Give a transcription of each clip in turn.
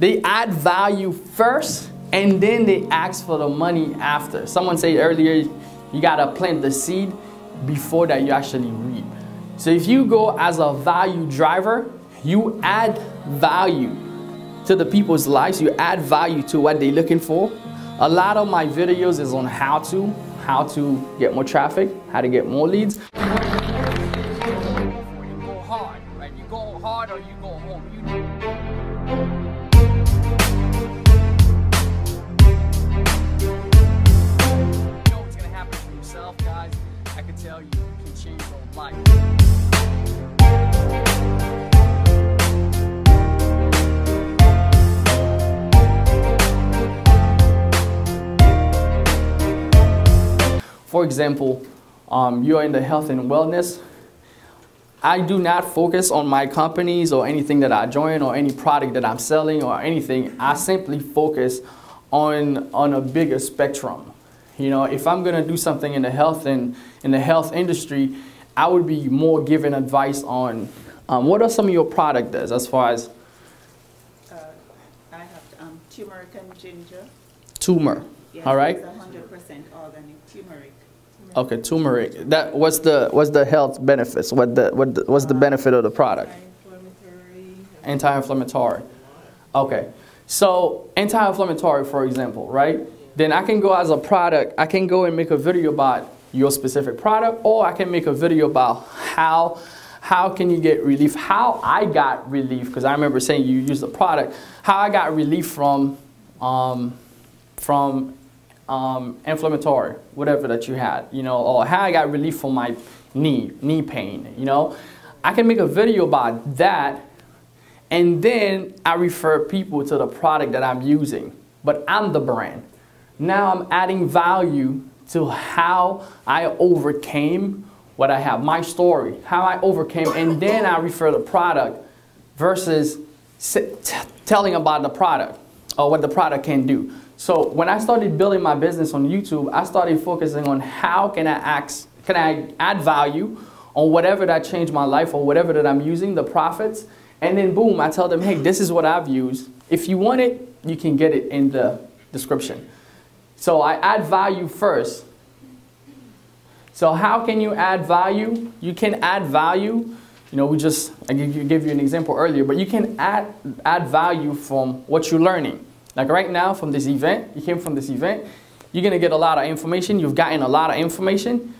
They add value first, and then they ask for the money after. Someone said earlier, you gotta plant the seed before that you actually reap. So if you go as a value driver, you add value to the people's lives, you add value to what they're looking for. A lot of my videos is on how to get more traffic, how to get more leads. You go hard, right? You go hard or you go home. You know what's gonna happen for yourself, guys. I can tell you, you can change your life. For example, you're in the health and wellness. I do not focus on my companies or anything that I join or any product that I'm selling or anything. I simply focus on a bigger spectrum. You know, if I'm gonna do something in the health industry, I would be more giving advice on what are some of your product does as far as. I have turmeric and ginger. Turmeric. Yes, all right. It's 100% organic turmeric. Okay, turmeric. That what's the health benefits? What's the benefit of the product? Anti-inflammatory. Okay, so anti-inflammatory, for example, right? Then I can go as a product. I can go and make a video about your specific product, or I can make a video about how can you get relief? How I got relief, because I remember saying you use the product. How I got relief from inflammatory, whatever that you had, you know, or how I got relief from my knee pain, you know. I can make a video about that, and then I refer people to the product that I'm using, but I'm the brand. Now I'm adding value to how I overcame what I have, my story, how I overcame, and then I refer the product versus telling about the product or what the product can do. So when I started building my business on YouTube, I started focusing on how can I add value on whatever that changed my life or whatever that I'm using, the profits, and then boom, I tell them, hey, this is what I've used. If you want it, you can get it in the description. So I add value first. So how can you add value? You can add value. You know, I gave you an example earlier, but you can add value from what you're learning. Like right now from this event, you came from this event, you're going to get a lot of information. You've gotten a lot of information.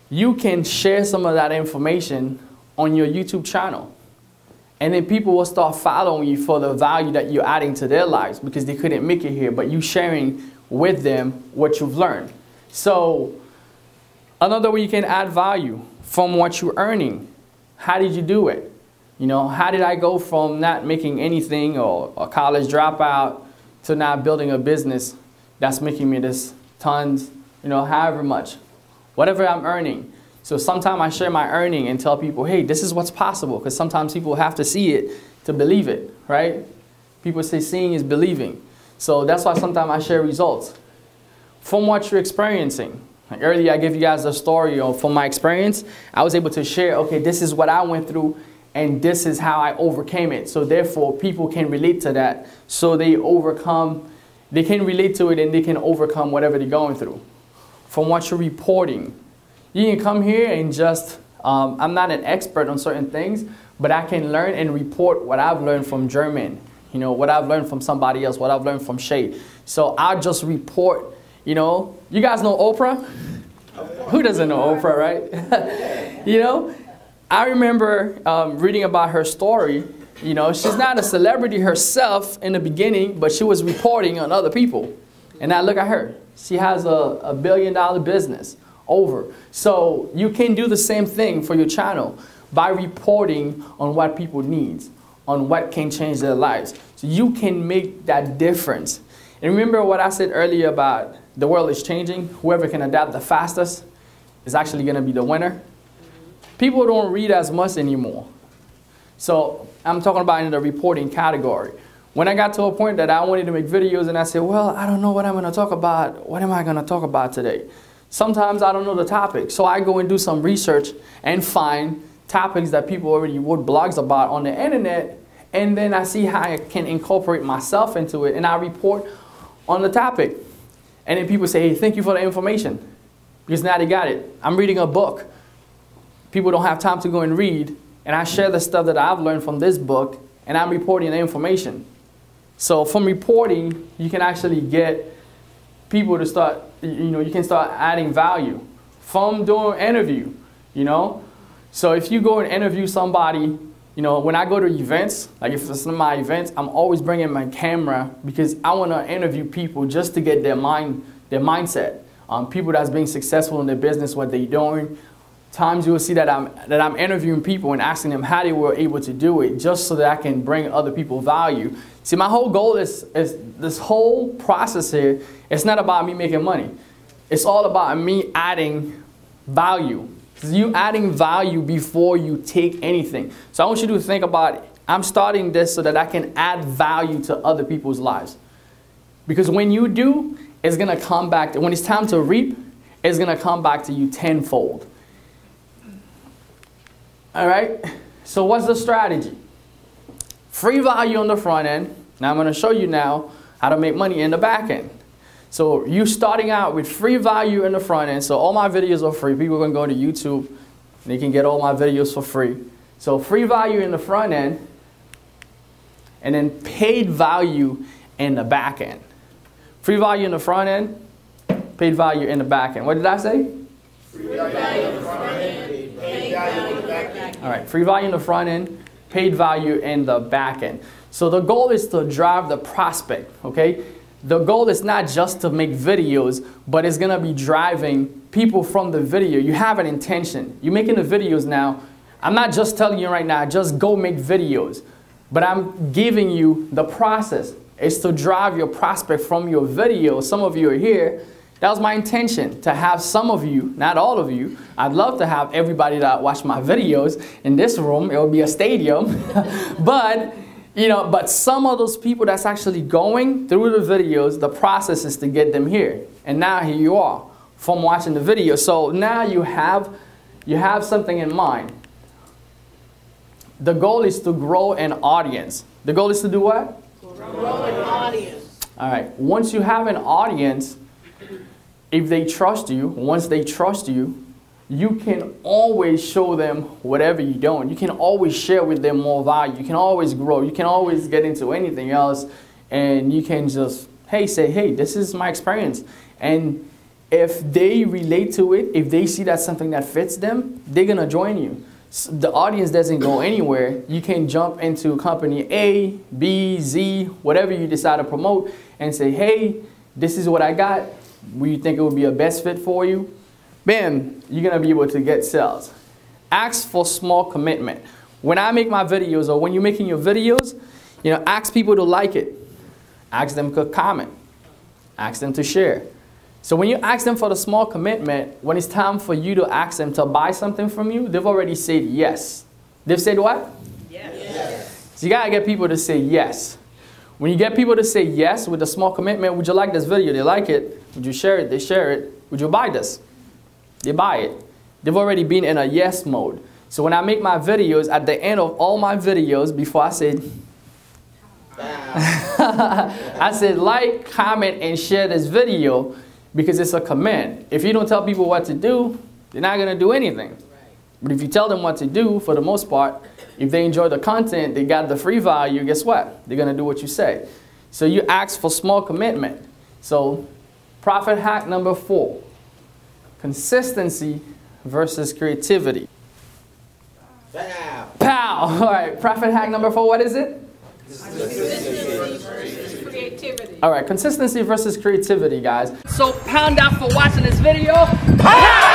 You can share some of that information on your YouTube channel. And then people will start following you for the value that you're adding to their lives because they couldn't make it here, but you sharing with them what you've learned. So another way you can add value from what you're earning. How did you do it? You know, how did I go from not making anything or a college dropout to now building a business that's making me this tons, you know, however much, whatever I'm earning. So sometimes I share my earning and tell people, hey, this is what's possible, because sometimes people have to see it to believe it, right? People say seeing is believing. So that's why sometimes I share results from what you're experiencing. Like earlier I gave you guys a story from my experience. I was able to share, okay, this is what I went through, and this is how I overcame it. So therefore, people can relate to that. So they can relate to it and they can overcome whatever they're going through. From what you're reporting, you can come here and just, I'm not an expert on certain things, but I can learn and report what I've learned from German, you know, what I've learned from somebody else, what I've learned from Shay. So I'll just report, you know, you guys know Oprah? Who doesn't know Oprah, right? You know? I remember reading about her story. You know, she's not a celebrity herself in the beginning, but she was reporting on other people. And now look at her. She has a $1 billion business over. So you can do the same thing for your channel by reporting on what people need, on what can change their lives. So you can make that difference. And remember what I said earlier about the world is changing. Whoever can adapt the fastest is actually going to be the winner. People don't read as much anymore. So I'm talking about in the reporting category. When I got to a point that I wanted to make videos and I said, well, I don't know what I'm going to talk about. What am I going to talk about today? Sometimes I don't know the topic. So I go and do some research and find topics that people already wrote blogs about on the internet. and then I see how I can incorporate myself into it, and I report on the topic. And then people say, hey, thank you for the information, because now they got it. I'm reading a book. People don't have time to go and read, and I share the stuff that I've learned from this book, and I'm reporting the information. So from reporting, you can actually get people to start, you can start adding value. From doing an interview, So if you go and interview somebody, when I go to events, like if it's my events, I'm always bringing my camera because I want to interview people just to get their mindset. People that's being successful in their business, what they're doing. Times you will see that I'm interviewing people and asking them how they were able to do it, just so that I can bring other people value. See, my whole goal is this whole process here. It's not about me making money. It's all about me adding value. You adding value before you take anything. So I want you to think about, I'm starting this so that I can add value to other people's lives. Because when you do, it's going to come back. When it's time to reap, it's going to come back to you tenfold. All right, so what's the strategy? Free value on the front end. Now I'm going to show you now how to make money in the back end. So you starting out with free value in the front end. So all my videos are free. People can go to YouTube and they can get all my videos for free. So free value in the front end, and then paid value in the back end. Free value in the front end, paid value in the back end. What did I say? Free value in the front end, paid value in the back end. All right, free value in the front end, paid value in the back end. So the goal is to drive the prospect, okay? The goal is not just to make videos, but it's gonna be driving people from the video. You have an intention. You're making the videos now. I'm not just telling you right now, just go make videos, but I'm giving you the process. It's to drive your prospect from your video. Some of you are here. That was my intention, to have some of you, not all of you. I'd love to have everybody that watch my videos in this room. It would be a stadium. But some of those people that's actually going through the videos, the process is to get them here. And now here you are from watching the video. So now you have something in mind. The goal is to grow an audience. The goal is to do what? Grow an audience. All right. Once you have an audience, if they trust you, once they trust you, you can always show them whatever you're doing. You can always share with them more value. You can always grow. You can always get into anything else, and you can just, say, hey, this is my experience. And if they relate to it, if they see that's something that fits them, they're going to join you. So the audience doesn't go anywhere. You can jump into company A, B, Z, whatever you decide to promote, and say, hey, this is what I got. Will you think it would be a best fit for you? Bam, you're going to be able to get sales. Ask for small commitment. When I make my videos, or when you're making your videos, ask people to like it. Ask them to comment. Ask them to share. So when you ask them for the small commitment, when it's time for you to ask them to buy something from you, they've already said yes. They've said what? Yes. So you got to get people to say yes. When you get people to say yes with a small commitment, would you like this video? They like it. Would you share it? They share it. Would you buy this? They buy it. They've already been in a yes mode. So when I make my videos, at the end of all my videos, before I said, I said like, comment, and share this video, because it's a command. If you don't tell people what to do, they're not going to do anything. But if you tell them what to do, for the most part, if they enjoy the content, they got the free value, guess what? They're going to do what you say. So you ask for small commitment. So profit hack number 4, consistency versus creativity. Pow. Pow! All right, profit hack number 4, what is it? Consistency versus creativity. All right, consistency versus creativity, guys. So pound out for watching this video. Pow!